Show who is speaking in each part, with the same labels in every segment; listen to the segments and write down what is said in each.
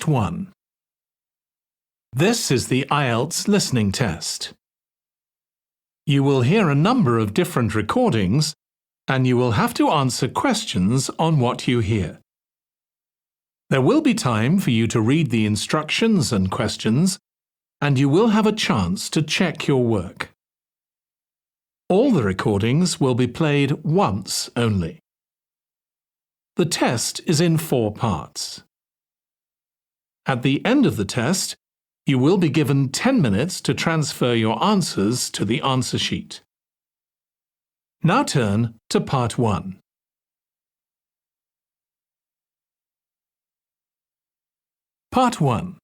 Speaker 1: Test 1. This is the IELTS listening test. You will hear a number of different recordings, and you will have to answer questions on what you hear. There will be time for you to read the instructions and questions, and you will have a chance to check your work. All the recordings will be played once only. The test is in 4 parts. At the end of the test, you will be given 10 minutes to transfer your answers to the answer sheet. Now turn to Part 1. Part 1.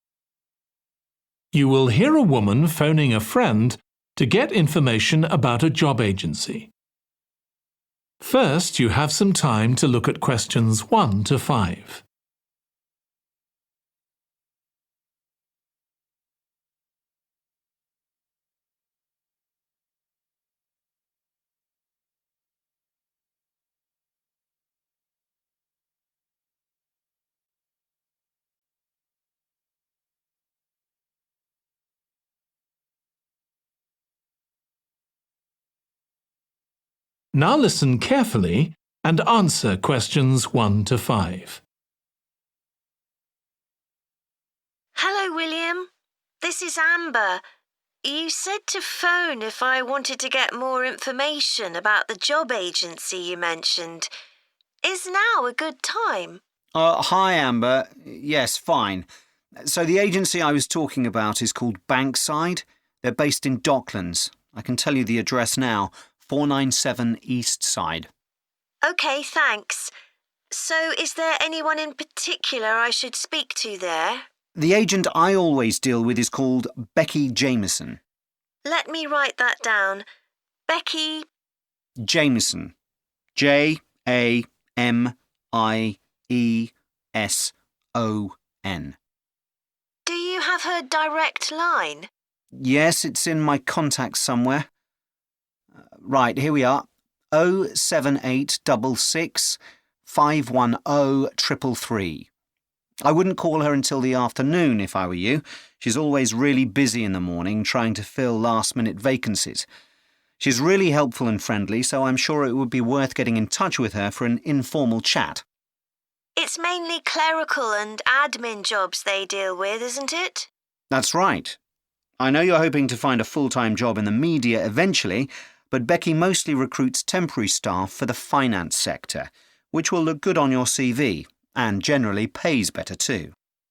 Speaker 1: You will hear a woman phoning a friend to get information about a job agency. First, you have some time to look at questions 1 to 5. Now listen carefully and answer questions 1 to 5.
Speaker 2: Hello, William. This is Amber. You said to phone if I wanted to get more information about the job agency you mentioned. Is now a good time?
Speaker 3: Hi, Amber. Yes, fine. So the agency I was talking about is called Bankside. They're based in Docklands. I can tell you the address now. 497 Eastside.
Speaker 2: OK, thanks. So is there anyone in particular I should speak to there?
Speaker 3: The agent I always deal with is called Becky Jameson.
Speaker 2: Let me write that down. Becky
Speaker 3: Jameson. Jameson.
Speaker 2: Do you have her direct line?
Speaker 3: Yes, it's in my contacts somewhere. Right, here we are. 07866 510 333. I wouldn't call her until the afternoon if I were you. She's always really busy in the morning trying to fill last-minute vacancies. She's really helpful and friendly, so I'm sure it would be worth getting in touch with her for an informal chat.
Speaker 2: It's mainly clerical and admin jobs they deal with, isn't it?
Speaker 3: That's right. I know you're hoping to find a full-time job in the media eventually, but Becky mostly recruits temporary staff for the finance sector, which will look good on your CV and generally pays better too.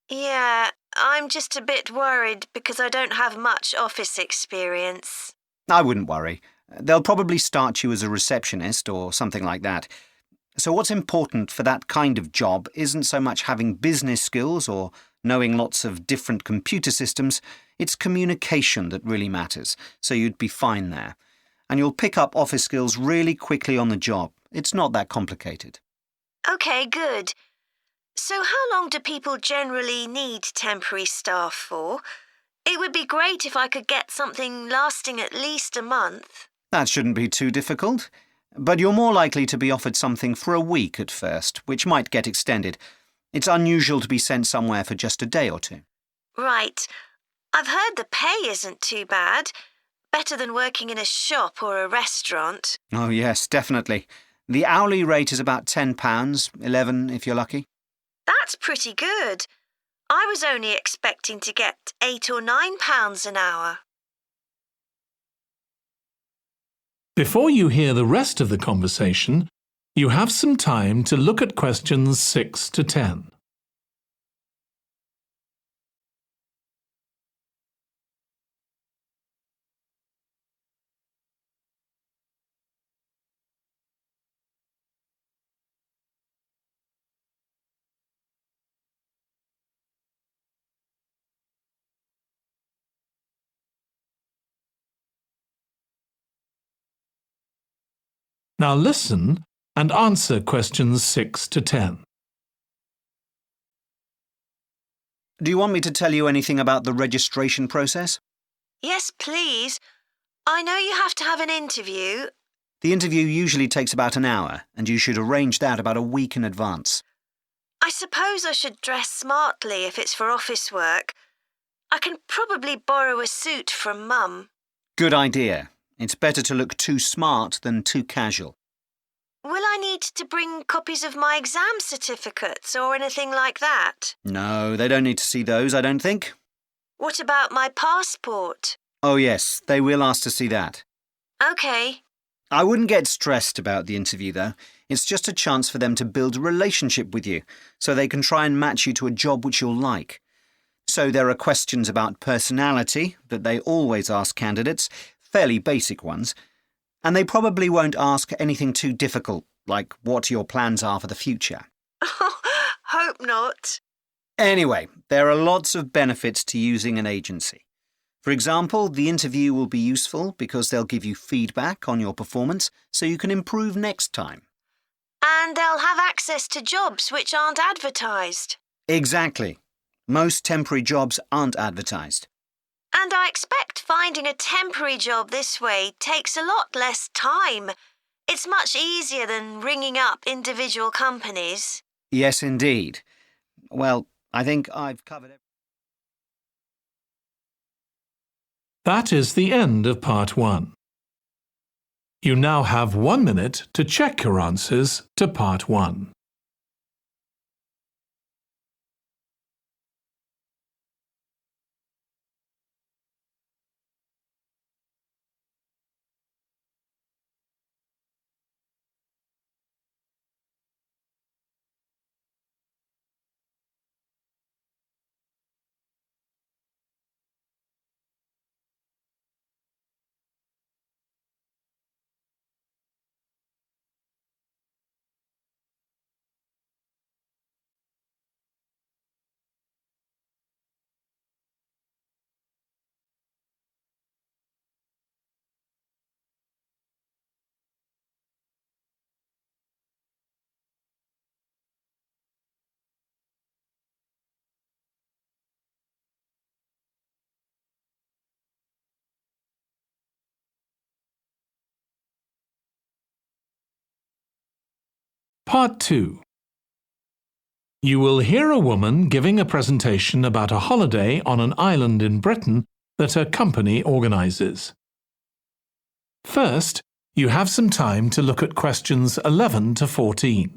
Speaker 2: Yeah, I'm just a bit worried because I don't have much office experience.
Speaker 3: I wouldn't worry. They'll probably start you as a receptionist or something like that. So what's important for that kind of job isn't so much having business skills or knowing lots of different computer systems. It's communication that really matters, so you'd be fine there. And you'll pick up office skills really quickly on the job. It's not that complicated.
Speaker 2: OK, good. So how long do people generally need temporary staff for? It would be great if I could get something lasting at least a month.
Speaker 3: That shouldn't be too difficult. But you're more likely to be offered something for a week at first, which might get extended. It's unusual to be sent somewhere for just a day or 2.
Speaker 2: Right. I've heard the pay isn't too bad. Better than working in a shop or a restaurant.
Speaker 3: Oh, yes, definitely. The hourly rate is about £10, $11 if you're lucky.
Speaker 2: That's pretty good. I was only expecting to get £8 or £9 an hour.
Speaker 1: Before you hear the rest of the conversation, you have some time to look at questions 6 to 10. Now listen and answer questions 6 to 10.
Speaker 3: Do you want me to tell you anything about the registration process?
Speaker 2: Yes, please. I know you have to have an interview.
Speaker 3: The interview usually takes about an hour, and you should arrange that about a week in advance.
Speaker 2: I suppose I should dress smartly if it's for office work. I can probably borrow a suit from Mum.
Speaker 3: Good idea. It's better to look too smart than too casual.
Speaker 2: Will I need to bring copies of my exam certificates or anything like that?
Speaker 3: No, they don't need to see those, I don't think.
Speaker 2: What about my passport?
Speaker 3: Oh yes, they will ask to see that.
Speaker 2: OK.
Speaker 3: I wouldn't get stressed about the interview, though. It's just a chance for them to build a relationship with you, so they can try and match you to a job which you'll like. So there are questions about personality that they always ask candidates, fairly basic ones, and they probably won't ask anything too difficult, like what your plans are for the future.
Speaker 2: Hope not.
Speaker 3: Anyway, there are lots of benefits to using an agency. For example, the interview will be useful because they'll give you feedback on your performance so you can improve next time.
Speaker 2: And they'll have access to jobs which aren't advertised.
Speaker 3: Exactly. Most temporary jobs aren't advertised.
Speaker 2: And I expect finding a temporary job this way takes a lot less time. It's much easier than ringing up individual companies.
Speaker 3: Yes, indeed. Well, I think I've covered it.
Speaker 1: That is the end of part 1. You now have 1 minute to check your answers to part 1. Part 2. You will hear a woman giving a presentation about a holiday on an island in Britain that her company organises. First, you have some time to look at questions 11 to 14.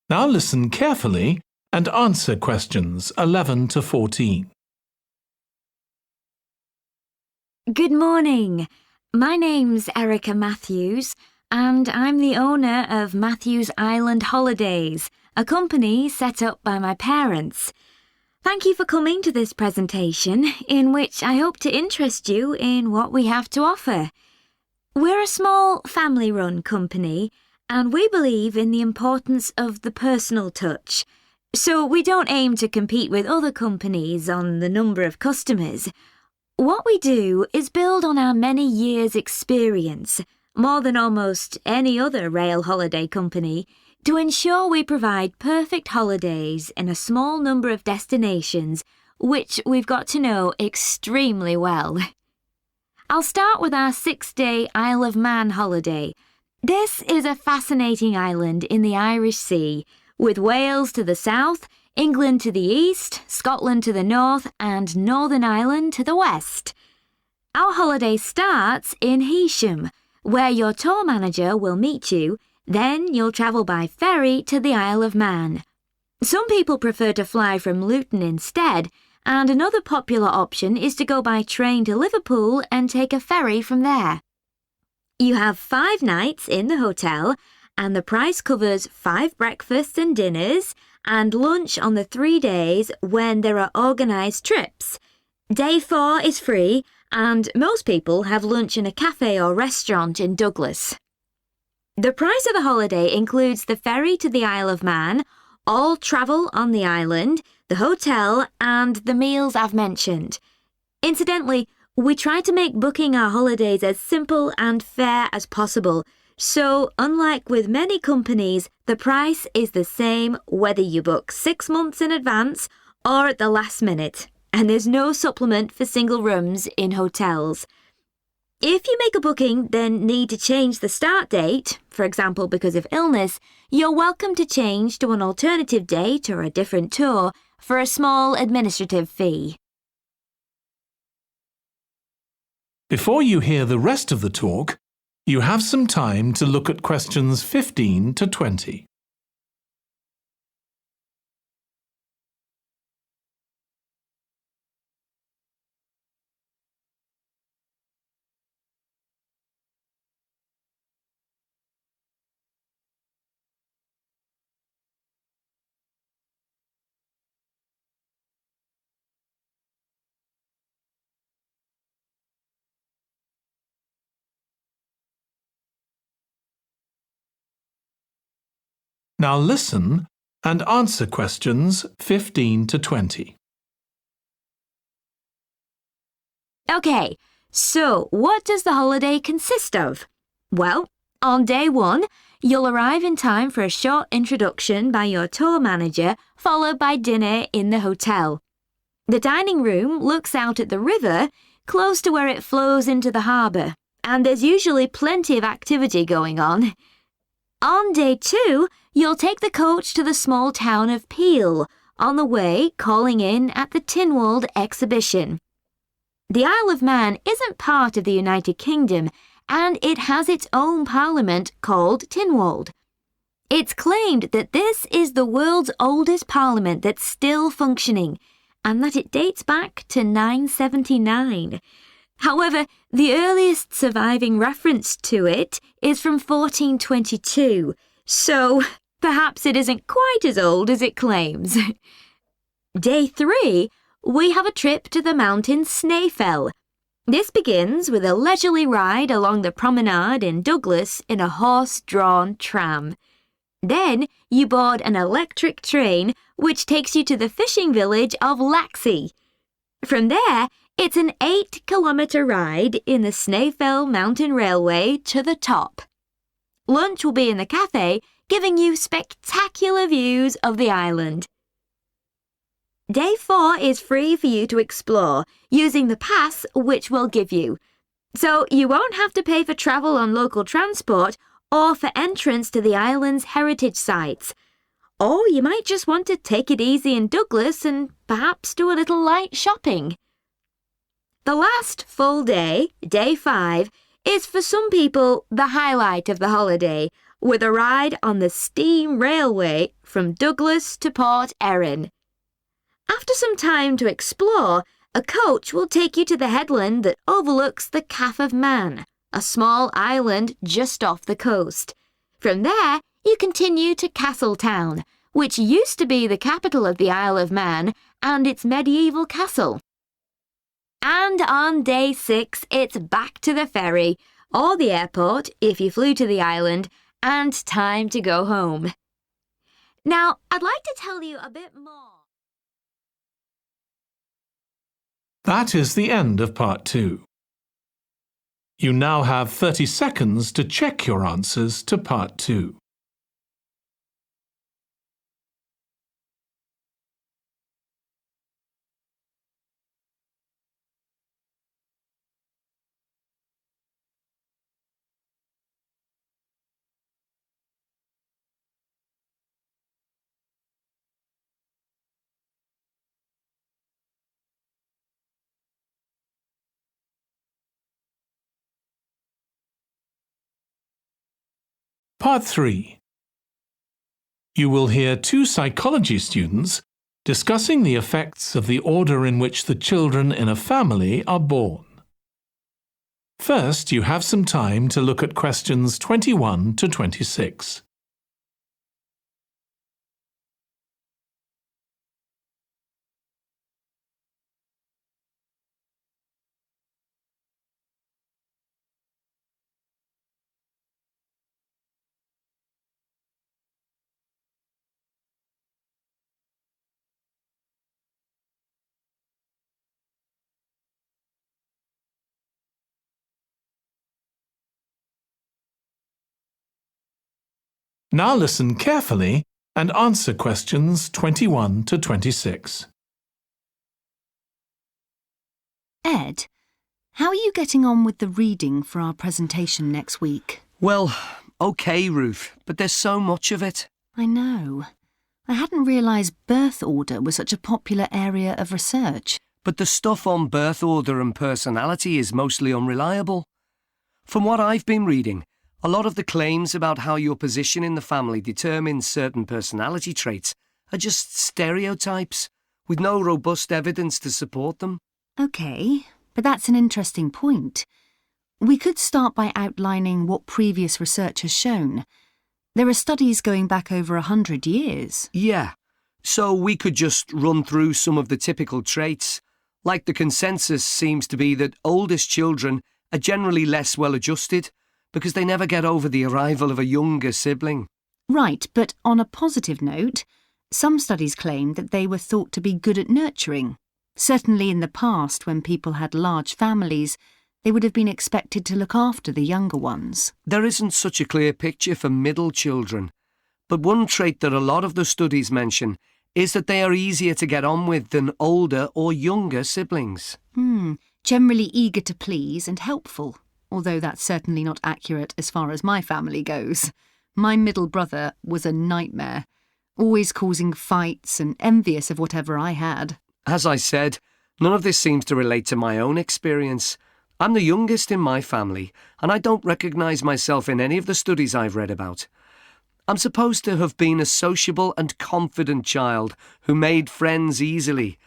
Speaker 1: Now listen carefully and answer questions 11 to 14.
Speaker 4: Good morning. My name's Erica Matthews, and I'm the owner of Matthews Island Holidays, a company set up by my parents. Thank you for coming to this presentation, in which I hope to interest you in what we have to offer. We're a small family-run company, and we believe in the importance of the personal touch. So we don't aim to compete with other companies on the number of customers. What we do is build on our many years' experience, more than almost any other rail holiday company, to ensure we provide perfect holidays in a small number of destinations, which we've got to know extremely well. I'll start with our 6-day Isle of Man holiday. This is a fascinating island in the Irish Sea, with Wales to the south, England to the east, Scotland to the north, and Northern Ireland to the west. Our holiday starts in Heysham, where your tour manager will meet you. Then you'll travel by ferry to the Isle of Man. Some people prefer to fly from Luton instead, and another popular option is to go by train to Liverpool and take a ferry from there. You have 5 nights in the hotel, and the price covers 5 breakfasts and dinners and lunch on the 3 days when there are organised trips. Day 4 is free, and most people have lunch in a cafe or restaurant in Douglas. The price of the holiday includes the ferry to the Isle of Man, all travel on the island, the hotel, and the meals I've mentioned. Incidentally, we try to make booking our holidays as simple and fair as possible. So, unlike with many companies, the price is the same whether you book 6 months in advance or at the last minute, and there's no supplement for single rooms in hotels. If you make a booking, then need to change the start date, for example because of illness, you're welcome to change to an alternative date or a different tour for a small administrative fee.
Speaker 1: Before you hear the rest of the talk, you have some time to look at questions 15 to 20. Now listen and answer questions 15 to 20.
Speaker 4: Okay, so what does the holiday consist of? Well, on day 1, you'll arrive in time for a short introduction by your tour manager, followed by dinner in the hotel. The dining room looks out at the river, close to where it flows into the harbour, and there's usually plenty of activity going on. On day 2, you'll take the coach to the small town of Peel, on the way calling in at the Tynwald exhibition. The Isle of Man isn't part of the United Kingdom, and it has its own parliament called Tynwald. It's claimed that this is the world's oldest parliament that's still functioning, and that it dates back to 979. However, the earliest surviving reference to it is from 1422, so perhaps it isn't quite as old as it claims. Day 3, we have a trip to the mountain Snaefell. This begins with a leisurely ride along the promenade in Douglas in a horse-drawn tram. Then you board an electric train which takes you to the fishing village of Laxey. From there, it's an 8-kilometre ride in the Snaefell Mountain Railway to the top. Lunch will be in the cafe, giving you spectacular views of the island. Day 4 is free for you to explore, using the pass which we'll give you. So you won't have to pay for travel on local transport or for entrance to the island's heritage sites. Or you might just want to take it easy in Douglas and perhaps do a little light shopping. The last full day, day 5, is for some people the highlight of the holiday, with a ride on the steam railway from Douglas to Port Erin. After some time to explore, a coach will take you to the headland that overlooks the Calf of Man, a small island just off the coast. From there, you continue to Castletown, which used to be the capital of the Isle of Man and its medieval castle. And on day 6, it's back to the ferry, or the airport if you flew to the island, and time to go home. Now, I'd like to tell you a bit more.
Speaker 1: That is the end of part 2. You now have 30 seconds to check your answers to part 2. Part 3. You will hear 2 psychology students discussing the effects of the order in which the children in a family are born. First, you have some time to look at questions 21 to 26. Now listen carefully and answer questions 21 to 26.
Speaker 5: Ed, how are you getting on with the reading for our presentation next week?
Speaker 6: Well, OK, Ruth, but there's so much of it.
Speaker 5: I know. I hadn't realised birth order was such a popular area of research.
Speaker 6: But the stuff on birth order and personality is mostly unreliable. From what I've been reading, a lot of the claims about how your position in the family determines certain personality traits are just stereotypes, with no robust evidence to support them.
Speaker 5: OK, but that's an interesting point. We could start by outlining what previous research has shown. There are studies going back over 100 years.
Speaker 6: Yeah, so we could just run through some of the typical traits. Like the consensus seems to be that oldest children are generally less well-adjusted because they never get over the arrival of a younger sibling.
Speaker 5: Right, but on a positive note, some studies claim that they were thought to be good at nurturing. Certainly in the past, when people had large families, they would have been expected to look after the younger ones.
Speaker 6: There isn't such a clear picture for middle children, but one trait that a lot of the studies mention is that they are easier to get on with than older or younger siblings.
Speaker 5: Generally eager to please and helpful, although that's certainly not accurate as far as my family goes. My middle brother was a nightmare, always causing fights and envious of whatever I had.
Speaker 6: As I said, none of this seems to relate to my own experience. I'm the youngest in my family, and I don't recognise myself in any of the studies I've read about. I'm supposed to have been a sociable and confident child who made friends easily,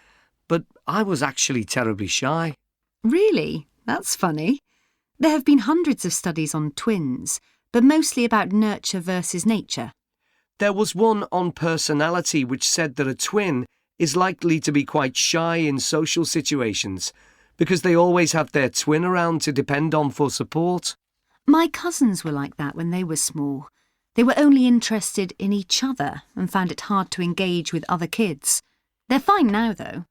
Speaker 6: but I was actually terribly shy.
Speaker 5: Really? That's funny. There have been hundreds of studies on twins, but mostly about nurture versus nature.
Speaker 6: There was one on personality which said that a twin is likely to be quite shy in social situations because they always have their twin around to depend on for support.
Speaker 5: My cousins were like that when they were small. They were only interested in each other and found it hard to engage with other kids. They're fine now, though.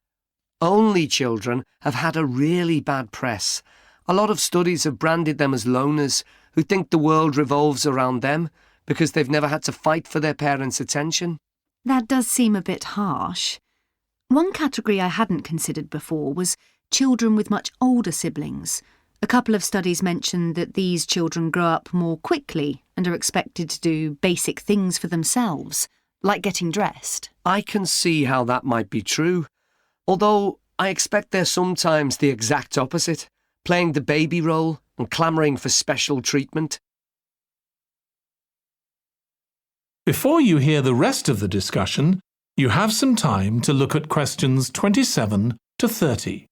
Speaker 6: Only children have had a really bad press. A lot of studies have branded them as loners who think the world revolves around them because they've never had to fight for their parents' attention.
Speaker 5: That does seem a bit harsh. One category I hadn't considered before was children with much older siblings. A couple of studies mentioned that these children grow up more quickly and are expected to do basic things for themselves, like getting dressed.
Speaker 6: I can see how that might be true, although I expect they're sometimes the exact opposite, playing the baby role and clamouring for special treatment.
Speaker 1: Before you hear the rest of the discussion, you have some time to look at questions 27 to 30.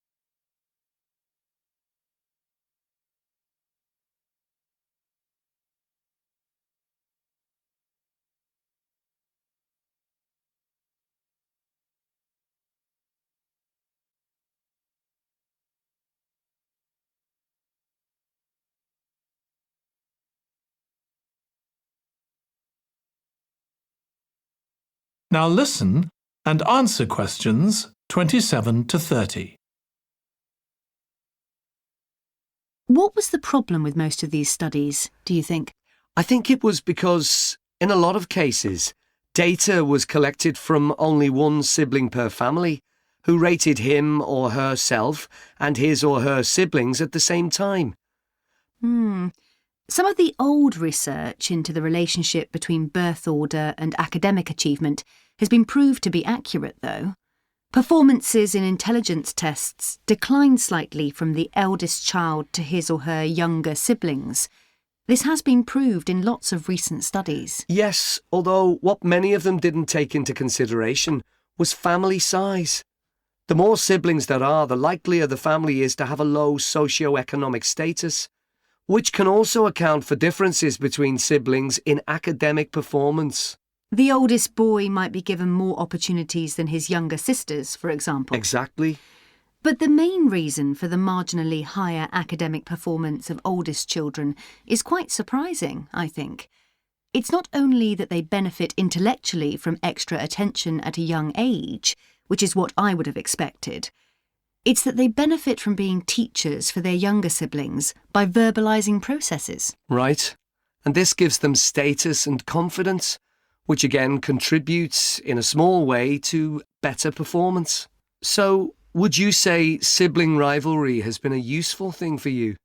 Speaker 1: Now listen and answer questions 27 to 30.
Speaker 5: What was the problem with most of these studies, do you think?
Speaker 6: I think it was because, in a lot of cases, data was collected from only one sibling per family, who rated him or herself and his or her siblings at the same time.
Speaker 5: Some of the old research into the relationship between birth order and academic achievement has been proved to be accurate, though. Performances in intelligence tests declined slightly from the eldest child to his or her younger siblings. This has been proved in lots of recent studies.
Speaker 6: Yes, although what many of them didn't take into consideration was family size. The more siblings there are, the likelier the family is to have a low socio-economic status, which can also account for differences between siblings in academic performance.
Speaker 5: The oldest boy might be given more opportunities than his younger sisters, for example.
Speaker 6: Exactly.
Speaker 5: But the main reason for the marginally higher academic performance of oldest children is quite surprising, I think. It's not only that they benefit intellectually from extra attention at a young age, which is what I would have expected. It's that they benefit from being teachers for their younger siblings by verbalising processes.
Speaker 6: Right. and this gives them status and confidence, which again contributes in a small way to better performance. So, would you say sibling rivalry has been a useful thing for you?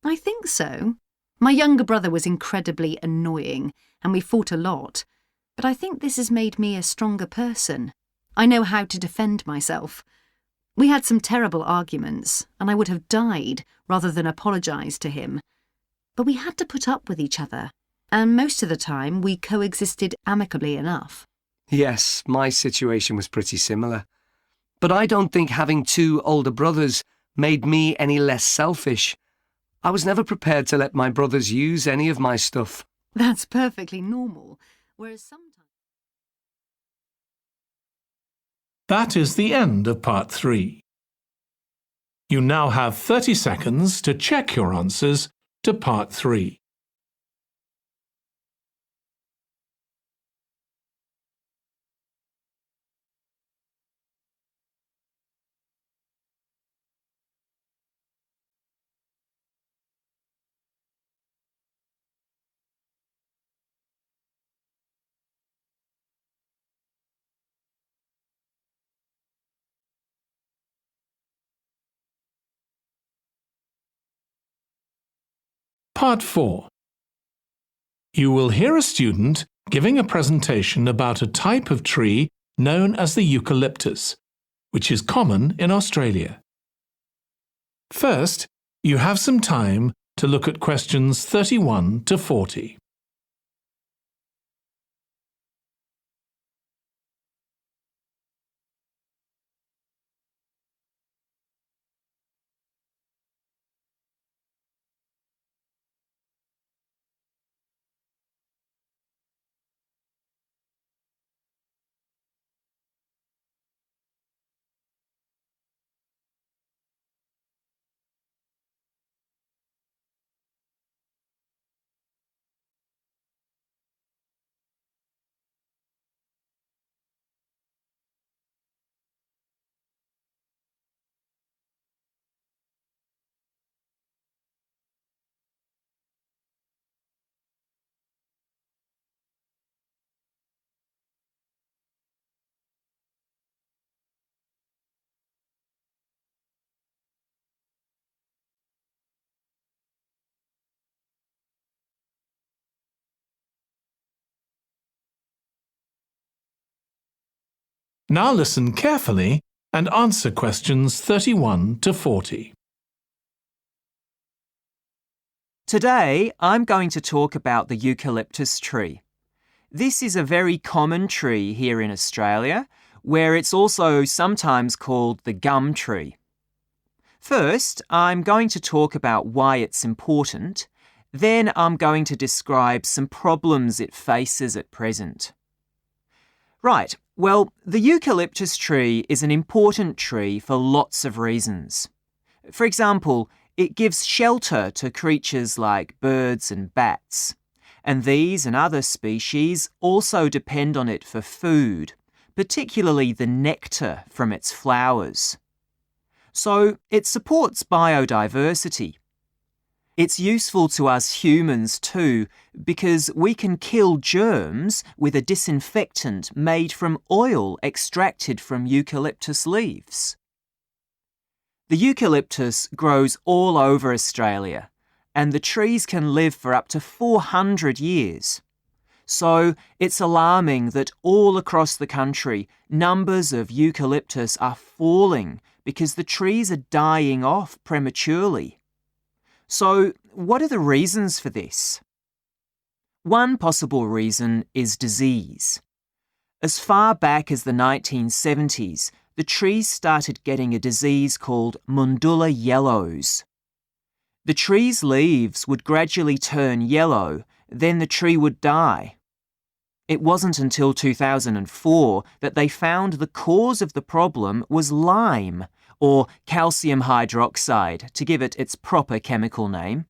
Speaker 5: I think so. My younger brother was incredibly annoying, and we fought a lot, but I think this has made me a stronger person. I know how to defend myself. We had some terrible arguments, and I would have died rather than apologise to him. But we had to put up with each other, and most of the time we coexisted amicably enough.
Speaker 6: Yes, my situation was pretty similar. But I don't think having two older brothers made me any less selfish. I was never prepared to let my brothers use any of my stuff.
Speaker 5: That's perfectly normal, whereas sometimes...
Speaker 1: That is the end of part 3. You now have 30 seconds to check your answers to part 3. Part 4. You will hear a student giving a presentation about a type of tree known as the eucalyptus, which is common in Australia. First, you have some time to look at questions 31 to 40. Now listen carefully and answer questions 31 to 40.
Speaker 7: Today, I'm going to talk about the eucalyptus tree. This is a very common tree here in Australia, where it's also sometimes called the gum tree. First, I'm going to talk about why it's important. Then I'm going to describe some problems it faces at present. Right, well, the eucalyptus tree is an important tree for lots of reasons. For example, it gives shelter to creatures like birds and bats, and these and other species also depend on it for food, particularly the nectar from its flowers. So it supports biodiversity. It's useful to us humans too, because we can kill germs with a disinfectant made from oil extracted from eucalyptus leaves. The eucalyptus grows all over Australia, and the trees can live for up to 400 years. So it's alarming that all across the country, numbers of eucalyptus are falling because the trees are dying off prematurely. So, what are the reasons for this? One possible reason is disease. As far back as the 1970s, the trees started getting a disease called Mundula yellows. The tree's leaves would gradually turn yellow, then the tree would die. It wasn't until 2004 that they found the cause of the problem was lime, or calcium hydroxide, to give it its proper chemical name,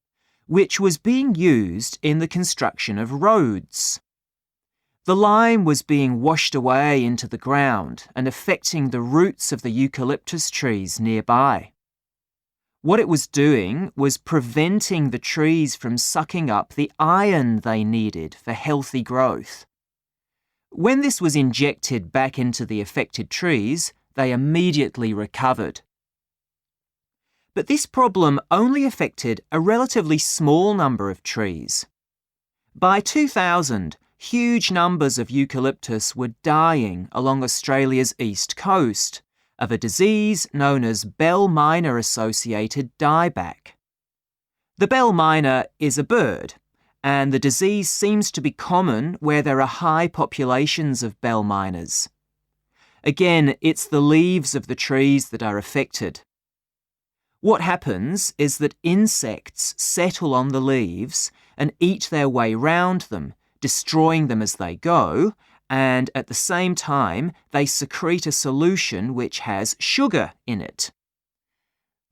Speaker 7: which was being used in the construction of roads. The lime was being washed away into the ground and affecting the roots of the eucalyptus trees nearby. What it was doing was preventing the trees from sucking up the iron they needed for healthy growth. When this was injected back into the affected trees, they immediately recovered. But this problem only affected a relatively small number of trees. By 2000, huge numbers of eucalyptus were dying along Australia's east coast of a disease known as bell miner-associated dieback. The bell miner is a bird, and the disease seems to be common where there are high populations of bell miners. Again, it's the leaves of the trees that are affected. What happens is that insects settle on the leaves and eat their way round them, destroying them as they go, and at the same time they secrete a solution which has sugar in it.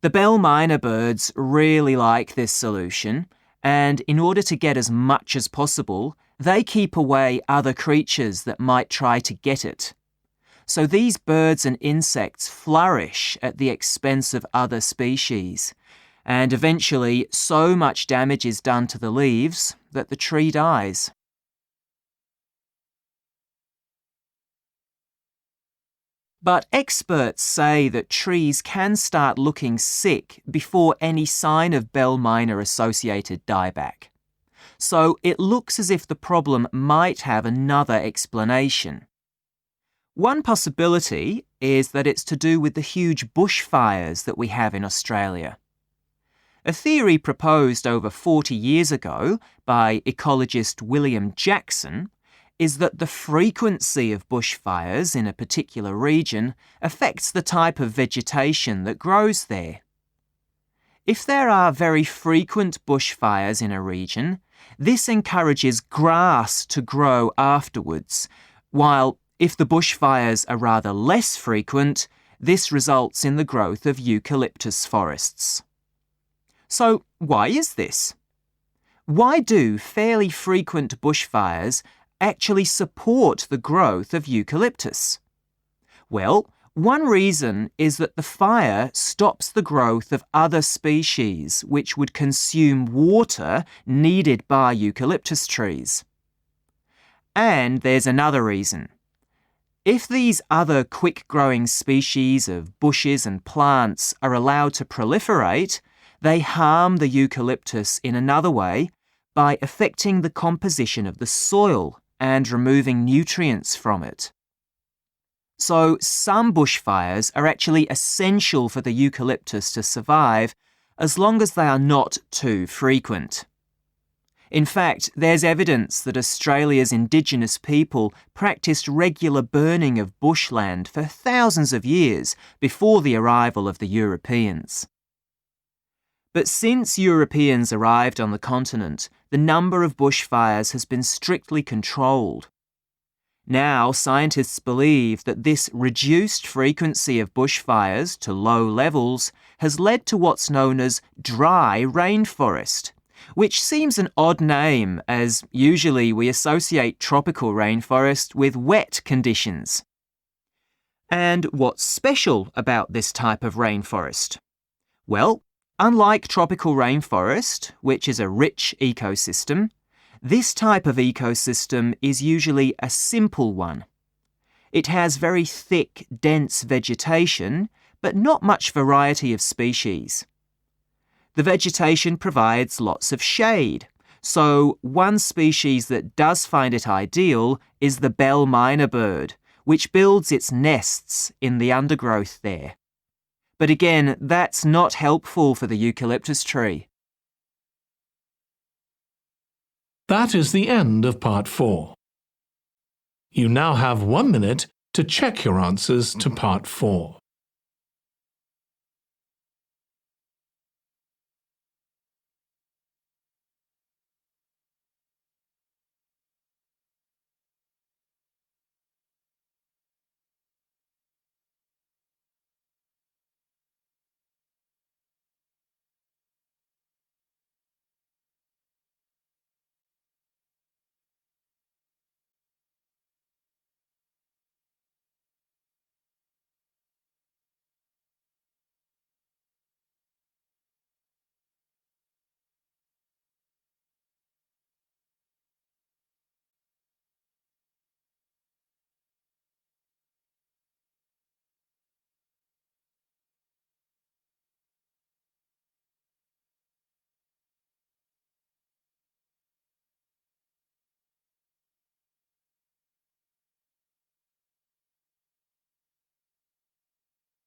Speaker 7: The bell miner birds really like this solution, and in order to get as much as possible, they keep away other creatures that might try to get it. So these birds and insects flourish at the expense of other species, and eventually so much damage is done to the leaves that the tree dies. But experts say that trees can start looking sick before any sign of bell miner-associated dieback. So it looks as if the problem might have another explanation. One possibility is that it's to do with the huge bushfires that we have in Australia. A theory proposed over 40 years ago by ecologist William Jackson is that the frequency of bushfires in a particular region affects the type of vegetation that grows there. If there are very frequent bushfires in a region, this encourages grass to grow afterwards, while if the bushfires are rather less frequent, this results in the growth of eucalyptus forests. So, why is this? Why do fairly frequent bushfires actually support the growth of eucalyptus? Well, one reason is that the fire stops the growth of other species which would consume water needed by eucalyptus trees. And there's another reason. If these other quick-growing species of bushes and plants are allowed to proliferate, they harm the eucalyptus in another way by affecting the composition of the soil and removing nutrients from it. So some bushfires are actually essential for the eucalyptus to survive as long as they are not too frequent. In fact, there's evidence that Australia's Indigenous people practiced regular burning of bushland for thousands of years before the arrival of the Europeans. But since Europeans arrived on the continent, the number of bushfires has been strictly controlled. Now, scientists believe that this reduced frequency of bushfires to low levels has led to what's known as dry rainforest, which seems an odd name as usually we associate tropical rainforest with wet conditions. And what's special about this type of rainforest? Well, unlike tropical rainforest, which is a rich ecosystem, this type of ecosystem is usually a simple one. It has very thick, dense vegetation, but not much variety of species. The vegetation provides lots of shade, so one species that does find it ideal is the bell miner bird, which builds its nests in the undergrowth there. But again, that's not helpful for the eucalyptus tree.
Speaker 1: That is the end of part 4. You now have 1 minute to check your answers to part 4.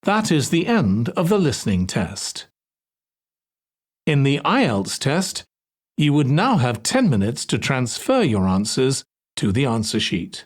Speaker 1: That is the end of the listening test. In the IELTS test, you would now have 10 minutes to transfer your answers to the answer sheet.